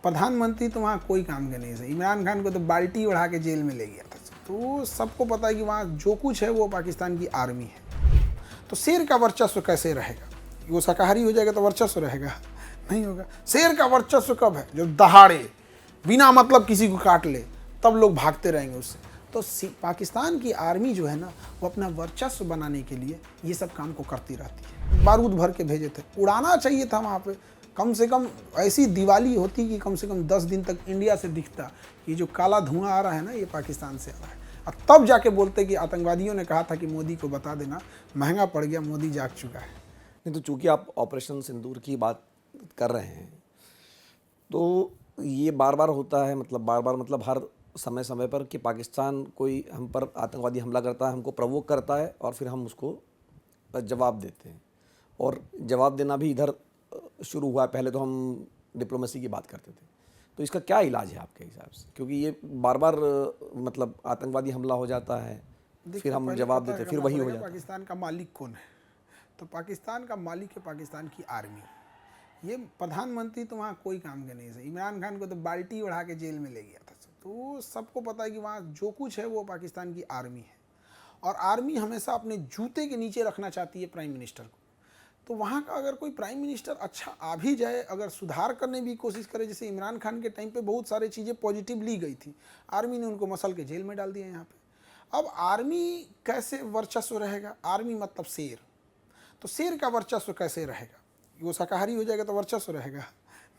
प्रधानमंत्री तो वहाँ कोई काम के नहीं है। इमरान खान को तो बाल्टी उड़ा के जेल में ले गया था। तो सबको पता है कि वहाँ जो कुछ है वो पाकिस्तान की आर्मी है। तो शेर का वर्चस्व कैसे रहेगा? वो शाकाहारी हो जाएगा तो वर्चस्व रहेगा? नहीं होगा। शेर का वर्चस्व कब है? जब दहाड़े बिना मतलब किसी को काट ले, तब लोग भागते रहेंगे उससे। तो पाकिस्तान की आर्मी जो है ना, वो अपना वर्चस्व बनाने के लिए ये सब काम को करती रहती है। बारूद भर के भेजे थे, उड़ाना चाहिए था वहाँ पे। कम से कम ऐसी दिवाली होती कि कम से कम 10 दिन तक इंडिया से दिखता कि जो काला धुआं आ रहा है ना, ये पाकिस्तान से आ रहा है। और तब जाके बोलते कि आतंकवादियों ने कहा था कि मोदी को बता देना, महंगा पड़ गया, मोदी जाग चुका है। नहीं तो चूंकि आप ऑपरेशन सिंदूर की बात कर रहे हैं, तो ये बार बार होता है, मतलब बार बार मतलब हर समय समय पर कि पाकिस्तान कोई हम पर आतंकवादी हमला करता है, हमको प्रवोक करता है और फिर हम उसको जवाब देते हैं। और जवाब देना भी इधर शुरू हुआ है। पहले तो हम डिप्लोमेसी की बात करते थे। तो इसका क्या इलाज है आपके हिसाब से? क्योंकि ये बार बार मतलब आतंकवादी हमला हो जाता है, फिर हम जवाब देते हैं, फिर वही हो जाता है। पाकिस्तान का मालिक कौन है? तो पाकिस्तान का मालिक है पाकिस्तान की आर्मी। ये प्रधानमंत्री तो वहाँ कोई काम के नहीं है। इमरान खान को तो बाल्टी उड़ा के जेल में ले गया था। तो सबको पता है कि वहाँ जो कुछ है वो पाकिस्तान की आर्मी है। और आर्मी हमेशा अपने जूते के नीचे रखना चाहती है प्राइम मिनिस्टर को। तो वहाँ का अगर कोई प्राइम मिनिस्टर अच्छा आ भी जाए, अगर सुधार करने की कोशिश करे, जैसे इमरान खान के टाइम पे बहुत सारी चीज़ें पॉजिटिव ली गई थी, आर्मी ने उनको मसल के जेल में डाल दिया यहाँ पे। अब आर्मी कैसे वर्चस्व रहेगा? आर्मी मतलब शेर। तो शेर का वर्चस्व कैसे रहेगा? वो शाकाहारी हो जाएगा तो वर्चस्व रहेगा?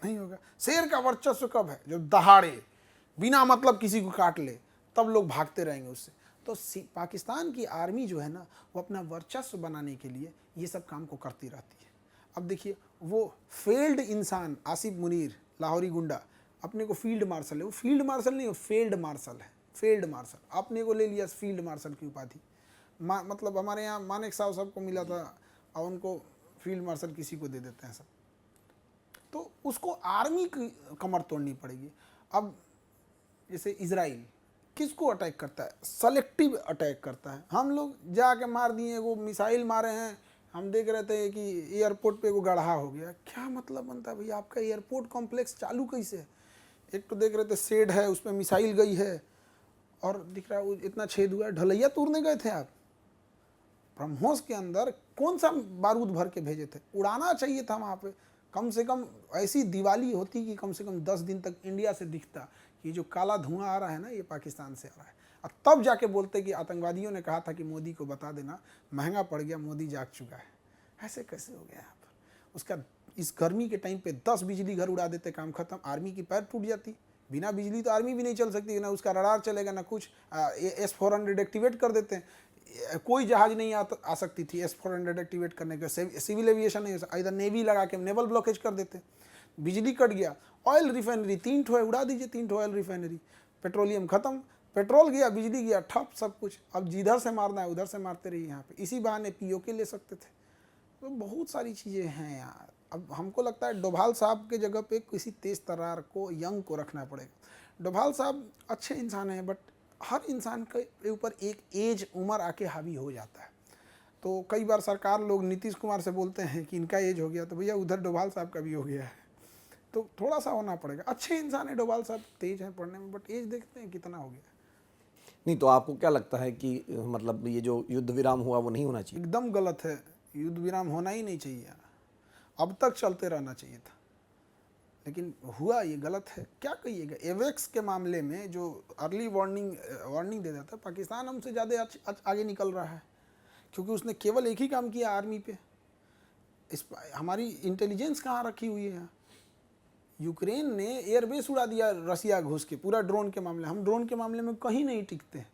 नहीं होगा। शेर का वर्चस्व कब है? जब दहाड़े बिना मतलब किसी को काट ले, तब लोग भागते रहेंगे उससे। तो पाकिस्तान की आर्मी जो है ना, वो अपना वर्चस्व बनाने के लिए ये सब काम को करती रहती है। अब देखिए, वो फेल्ड इंसान आसिफ मुनीर, लाहौरी गुंडा, अपने को फील्ड मार्शल है। वो फील्ड मार्शल नहीं, वो फेल्ड मार्शल है। फेल्ड मार्शल अपने को ले लिया फील्ड मार्शल की उपाधि। मतलब हमारे यहाँ मानेक साहब सबको मिला था और उनको फील्ड मार्शल किसी को दे देते हैं सब। तो उसको आर्मी की कमर तोड़नी पड़ेगी। अब जैसे इजराइल किसको अटैक करता है? सेलेक्टिव अटैक करता है। हम लोग जाके मार दिए, वो मिसाइल मारे हैं। हम देख रहे थे कि एयरपोर्ट पे वो गढ़ा हो गया। क्या मतलब बनता है भैया आपका एयरपोर्ट कॉम्प्लेक्स चालू कैसे? एक तो देख रहे थे शेड है, उसमें मिसाइल गई है और दिख रहा है वो इतना छेद हुआ है। ढलैया तोड़ने गए थे आप? ब्रह्मोस के अंदर कौन सा बारूद भर के भेजे थे? उड़ाना चाहिए था वहाँ पे। कम से कम ऐसी दिवाली होती कि कम से कम 10 दिन तक इंडिया से दिखता कि जो काला धुआं आ रहा है ना, ये पाकिस्तान से आ रहा है। और तब जाके बोलते कि आतंकवादियों ने कहा था कि मोदी को बता देना, महंगा पड़ गया, मोदी जाग चुका है। ऐसे कैसे हो गया यहाँ पर? उसका इस गर्मी के टाइम पे 10 बिजली घर उड़ा देते, काम खत्म। आर्मी की पैर टूट जाती। बिना बिजली तो आर्मी भी नहीं चल सकती, ना उसका रडार चलेगा ना कुछ। S-400 एक्टिवेट कर देते हैं। कोई जहाज नहीं आ सकती थी S-400 एक्टिवेट करने के। सिविल एविएशन नहीं, इधर नेवी लगा के नेवल ब्लॉकेज कर देते। बिजली कट गया, ऑयल रिफाइनरी 3 ठो है, उड़ा दीजिए 3 ठो ऑयल रिफाइनरी। पेट्रोलियम खत्म, पेट्रोल गया, बिजली गया, ठप सब कुछ। अब जिधर से मारना है उधर से मारते रहिए। यहाँ पे इसी बहाने POK ले सकते थे। तो बहुत सारी चीज़ें हैं यार। अब हमको लगता है डोभाल साहब के जगह पे किसी तेज तर्रार को, यंग को रखना पड़ेगा। डोभाल साहब अच्छे इंसान हैं, बट हर इंसान के ऊपर एक एज, उम्र आके हावी हो जाता है। तो कई बार सरकार लोग नीतीश कुमार से बोलते हैं कि इनका एज हो गया, तो भैया उधर डोभाल साहब का भी हो गया है। तो थोड़ा सा होना पड़ेगा। अच्छे इंसान है डोभाल साहब, तेज हैं पढ़ने में, बट एज देखते हैं कितना हो गया। नहीं तो आपको क्या लगता है कि मतलब ये जो युद्ध विराम हुआ वो नहीं होना चाहिए? एकदम गलत है। युद्ध विराम होना ही नहीं चाहिए। अब तक चलते रहना चाहिए था, लेकिन हुआ, ये गलत है। क्या कहिएगा? एवेक्स के मामले में जो अर्ली वार्निंग दे देता है, पाकिस्तान हमसे ज़्यादा आगे निकल रहा है, क्योंकि उसने केवल एक ही काम किया आर्मी पे। हमारी इंटेलिजेंस कहाँ रखी हुई है? यूक्रेन ने एयरबेस उड़ा दिया रसिया घुस के, पूरा ड्रोन के मामले। हम ड्रोन के मामले में कहीं नहीं टिकते।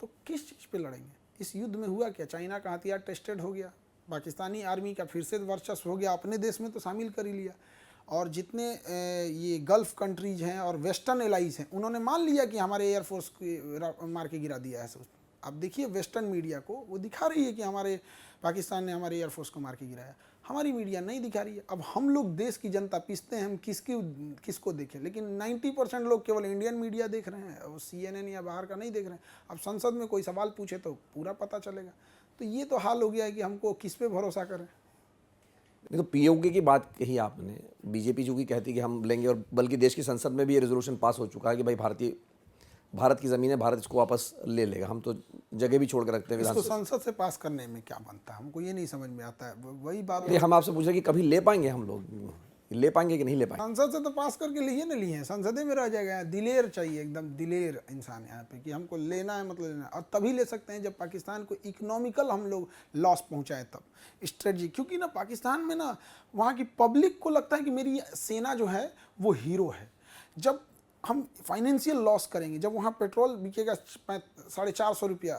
तो किस चीज़ पे लड़ेंगे? इस युद्ध में हुआ क्या? चाइना का हथियार टेस्टेड हो गया, पाकिस्तानी आर्मी का फिर से वर्चस्व हो गया, अपने देश में तो शामिल कर ही लिया। और जितने ये गल्फ़ कंट्रीज हैं और वेस्टर्न एलाइज हैं, उन्होंने मान लिया कि हमारे एयरफोर्स को मार के गिरा दिया है। अब देखिए वेस्टर्न मीडिया को वो दिखा रही है कि हमारे पाकिस्तान ने हमारे एयरफोर्स को मार के गिराया। हमारी मीडिया नहीं दिखा रही है। अब हम लोग देश की जनता पीसते हैं, हम किसको देखें? लेकिन 90% लोग केवल इंडियन मीडिया देख रहे हैं, और CNN या बाहर का नहीं देख रहे हैं। अब संसद में कोई सवाल पूछे तो पूरा पता चलेगा। तो ये तो हाल हो गया है कि हमको किस पे भरोसा करें। नहीं तो पीओके की बात कही आपने, बीजेपी जो की कहती है कि हम लेंगे, और बल्कि देश की संसद में भी ये रेजोल्यूशन पास हो चुका है कि भाई भारत की ज़मीन है, भारत इसको वापस ले लेगा। हम तो जगह भी छोड़ कर रखते हैं इसको विधानसभा। संसद से पास करने में क्या बनता है, हमको ये नहीं समझ में आता है। वही बात नहीं, हम आपसे पूछ रहे हैं कि कभी ले पाएंगे हम लोग, ले पाएंगे कि नहीं ले पाएंगे? संसद से तो पास करके लिए ना लिए हैं, संसदे में रह जाएगा। दिलेर चाहिए, एकदम दिलेर इंसान यहाँ पे कि हमको लेना है, मतलब लेना है। और तभी ले सकते हैं जब पाकिस्तान को इकोनॉमिकल हम लोग लॉस पहुँचाए, तब स्ट्रेटजी। क्योंकि ना पाकिस्तान में ना वहाँ की पब्लिक को लगता है कि मेरी सेना जो है वो हीरो है। जब हम फाइनेंशियल लॉस करेंगे, जब वहाँ पेट्रोल बिकेगा 450 रुपया,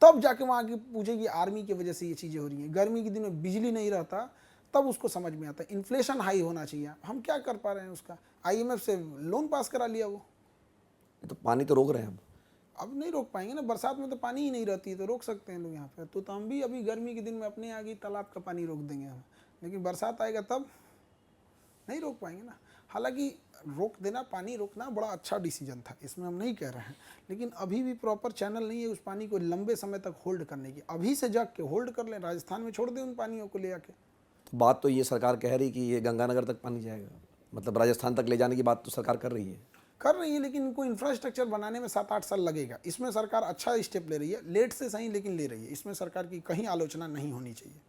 तब जाके वहाँ की पूछेगी आर्मी की वजह से ये चीज़ें हो रही हैं। गर्मी के दिन में बिजली नहीं रहता, तब उसको समझ में आता है इन्फ्लेशन हाई होना चाहिए। हम क्या कर पा रहे हैं उसका? आईएमएफ से लोन पास करा लिया वो। तो पानी तो रोक रहे हैं अब नहीं रोक पाएंगे ना, बरसात में तो पानी ही नहीं रहती है, तो रोक सकते हैं लोग यहाँ पे। तो हम भी अभी गर्मी के दिन में अपने आगे तालाब का पानी रोक देंगे हम, लेकिन बरसात आएगा तब नहीं रोक पाएंगे ना। हालांकि रोक देना, पानी रोकना बड़ा अच्छा डिसीजन था, इसमें हम नहीं कह रहे हैं, लेकिन अभी भी प्रॉपर चैनल नहीं है उस पानी को लंबे समय तक होल्ड करने की। अभी से जाग के होल्ड कर लें, राजस्थान में छोड़ दें उन पानियों को ले आके। तो बात तो ये सरकार कह रही कि ये गंगानगर तक पानी जाएगा, मतलब राजस्थान तक ले जाने की बात तो सरकार कर रही है, लेकिन इनको इंफ्रास्ट्रक्चर बनाने में 7-8 साल लगेगा। इसमें सरकार अच्छा स्टेप ले रही है, लेट से सही लेकिन ले रही है। इसमें सरकार की कहीं आलोचना नहीं होनी चाहिए।